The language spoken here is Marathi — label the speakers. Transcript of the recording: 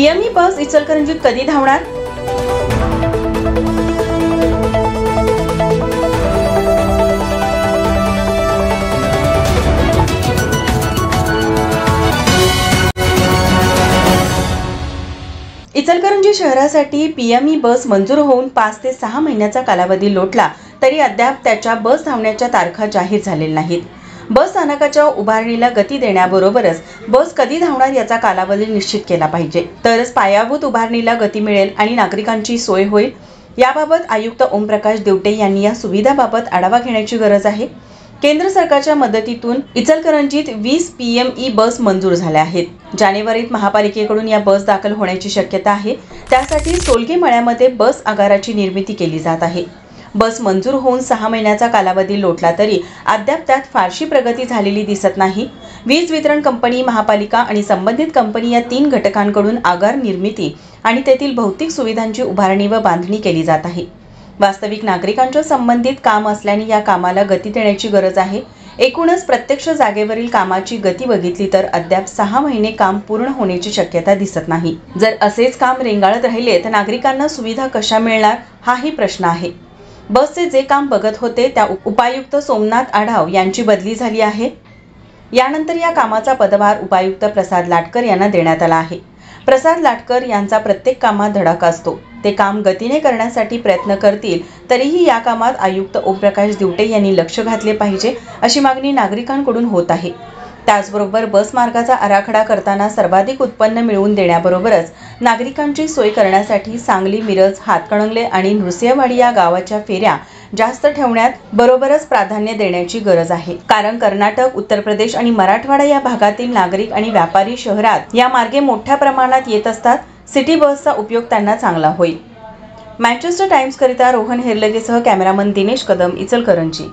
Speaker 1: पीएमई बस इचलकरंजीत कधी धावणार? इचलकरंजी शहरासाठी पीएमई बस मंजूर होऊन 5 ते 6 महिन्याचा कालावधी लोटला तरी अद्याप त्याच्या बस धावण्याच्या तारखा जाहीर झालेल्या नाहीत। बस स्थानकाच्या उभारणीला गती देण्याबरोबरच बस कधी धावणार याचा कालावधी निश्चित केला पाहिजे, तरच पायाभूत उभारणीला गती मिळेल आणि नागरिकांची सोय होईल। याबाबत आयुक्त ओमप्रकाश देवटे यांनी या सुविधाबाबत आढावा घेण्याची गरज आहे। केंद्र सरकारच्या मदतीतून इचलकरंजीत 20 पीएमई बस मंजूर झाल्या आहेत। जानेवारीत महापालिकेकडून या बस दाखल होण्याची शक्यता आहे। त्यासाठी सोलगे मळ्यामध्ये बस आगाराची निर्मिती केली जात आहे। बस मंजूर होऊन 6 महिन्याचा कालावधी लोटला तरी अद्याप त्यात फारशी प्रगती झालेली दिसत नाही। वीज वितरण कंपनी, महापालिका आणि संबंधित कंपनी या 3 घटकांकडून आगार निर्मिती आणि तेथील भौतिक सुविधांची उभारणी व बांधणी केली जात आहे। वास्तविक नागरिकांच्या संबंधित काम असल्याने या कामाला गती देण्याची गरज आहे। एकूणच प्रत्यक्ष जागेवरील कामाची गती बघितली तर अद्याप 6 महिने काम पूर्ण होण्याची शक्यता दिसत नाही। जर असेच काम रेंगाळत राहिले तर नागरिकांना सुविधा कशा मिळणार हाही प्रश्न आहे। बसचे जे काम बघत होते त्या उपायुक्त सोमनाथ आढाव यांची बदली झाली आहे। यानंतर या कामाचा पदभार उपायुक्त प्रसाद लाटकर यांना देण्यात आला आहे। प्रसाद लाटकर यांचा प्रत्येक कामात धडाका असतो। ते काम गतीने करण्यासाठी प्रयत्न करतील, तरीही या कामात आयुक्त ओमप्रकाश देवटे यांनी लक्ष घातले पाहिजे अशी मागणी नागरिकांकडून होत आहे। त्याचबरोबर बस मार्गाचा आराखडा करताना सर्वाधिक उत्पन्न मिळवून देण्याबरोबरच नागरिकांची सोय करण्यासाठी सांगली, मिरज, हातकणंगले आणि नृसिंहवाडी या गावाच्या फेऱ्या जास्त ठेवण्यात बरोबरच प्राधान्य देण्याची गरज आहे। कारण कर्नाटक, उत्तर प्रदेश आणि मराठवाडा या भागातील नागरिक आणि व्यापारी शहरात या मार्गे मोठ्या प्रमाणात येत असतात। सिटी बसचा उपयोग त्यांना चांगला होईल। मँचेस्टर टाइम्स करिता रोहन हेरलगेसह कॅमेरामन दिनेश कदम, इचलकरंजी।